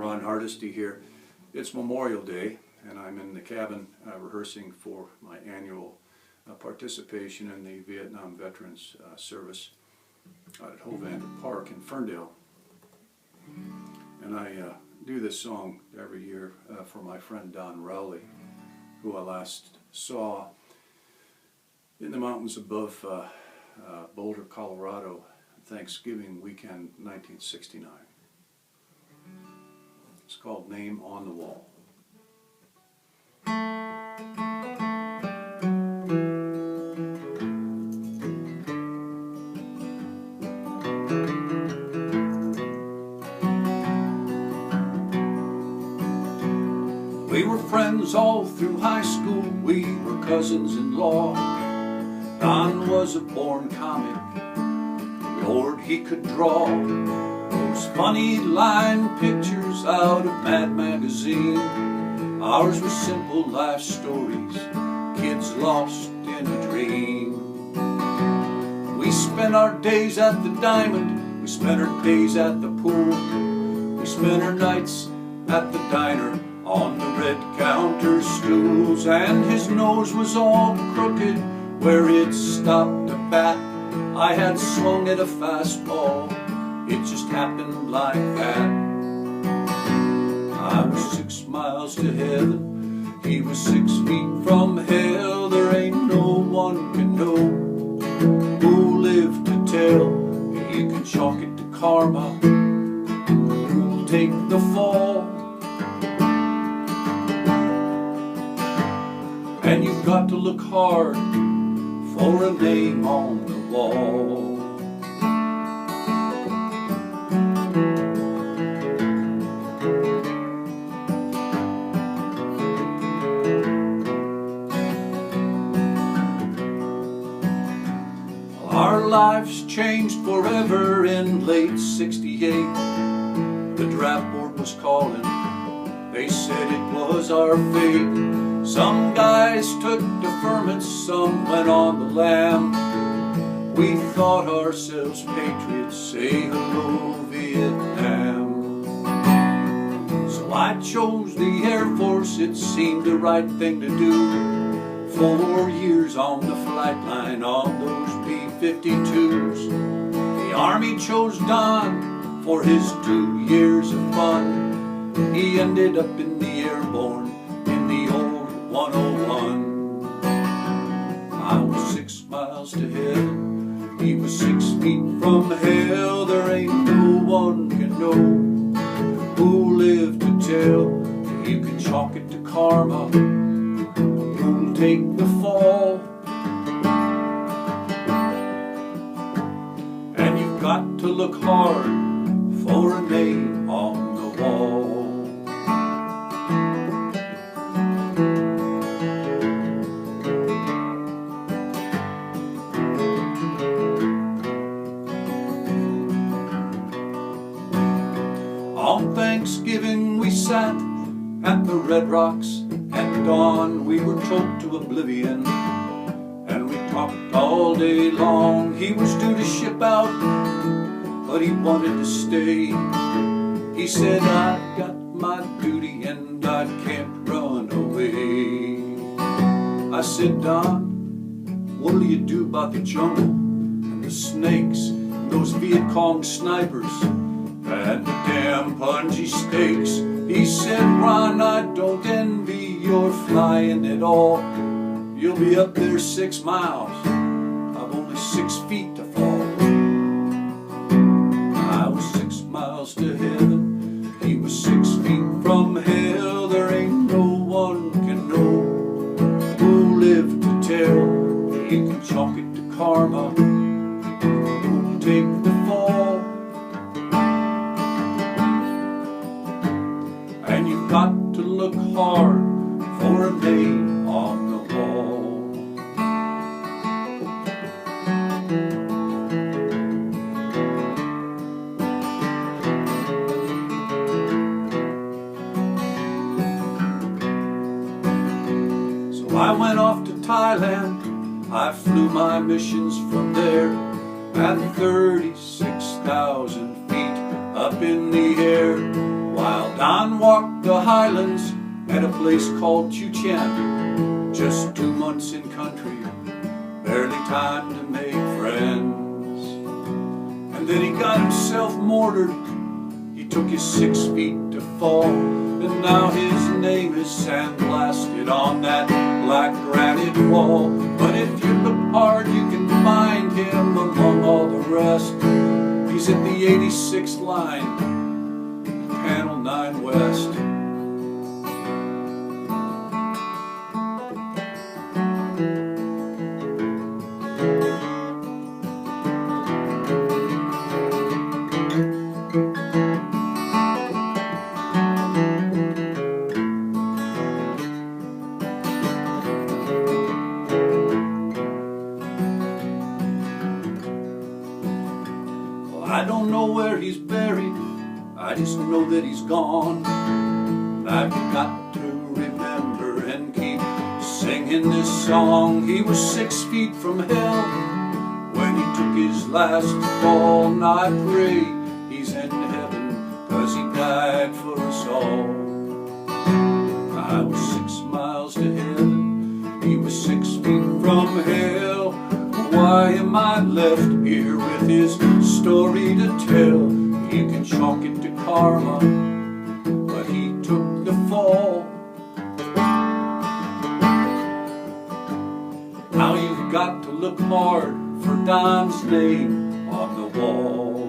Ron Hardesty here. It's Memorial Day, and I'm in the cabin rehearsing for my annual participation in the Vietnam Veterans Service out at Hovander Park in Ferndale. And I do this song every year for my friend Don Rowley, who I last saw in the mountains above Boulder, Colorado, Thanksgiving weekend 1969. It's called Name on the Wall. We were friends all through high school, we were cousins-in-law. Don was a born comic, Lord, he could draw those funny line pictures out of Mad Magazine. Ours were simple life stories, kids lost in a dream. We spent our days at the Diamond, we spent our days at the pool, we spent our nights at the diner on the red counter stools. And his nose was all crooked where it stopped a bat. I had swung at a fastball, it just happened like that. I was 6 miles to heaven, he was 6 feet from hell. There ain't no one can know who lived to tell. You can chalk it to karma, who'll take the fall. And you've got to look hard for a name on the wall. Our lives changed forever in late '68. The draft board was calling, they said it was our fate. Some guys took deferments, some went on the lam. We thought ourselves patriots, say hello Vietnam. So I chose the Air Force, it seemed the right thing to do. 4 years on the flight line on those B-52s. The Army chose Don for his 2 years of fun. He ended up in the airborne in the old 101. I was 6 miles to heaven, he was 6 feet from hell. There ain't no one can know who lived to tell. You can chalk it to karma, who'll take the fall. And you've got to look hard for a name on the wall. On Thanksgiving we sat at the Red Rocks at dawn. We were choked to oblivion and we talked all day long. He was due to ship out, but he wanted to stay. He said, I've got my duty and I can't run away. I said, Don, what'll you do about the jungle and the snakes and those Viet Cong snipers and the damn pungy stakes? He said, Ron, I don't envy your flying at all. You'll be up there 6 miles, I've only 6 feet to fall. I was 6 miles to heaven, he was 6 feet from hell. There ain't no one can know who lived to tell. You can chalk it to karma, who'll take the fall. And you've got to look hard for a name on the wall. So I went off to Thailand, I flew my missions from there at 36,000 feet up in the air. while Don walked the highlands at a place called Chuchen. Just 2 months in country, barely time to make friends. And then he got himself mortared. He took his 6 feet to fall, and now his name is sandblasted on that black granite wall. But if you look hard, you can find him among all the rest. He's at the 86th line, Panel 9 West. I don't know where he's buried, I just know that he's gone. I've got to remember and keep singing this song. He was 6 feet from hell when he took his last fall, and I pray he's in heaven, 'cause he died for us all. I was 6 miles to heaven, he was 6 feet from hell. Why am I left here with his story to tell? You can chalk it to karma, but he took the fall. Now you've got to look hard for Don's name on the wall.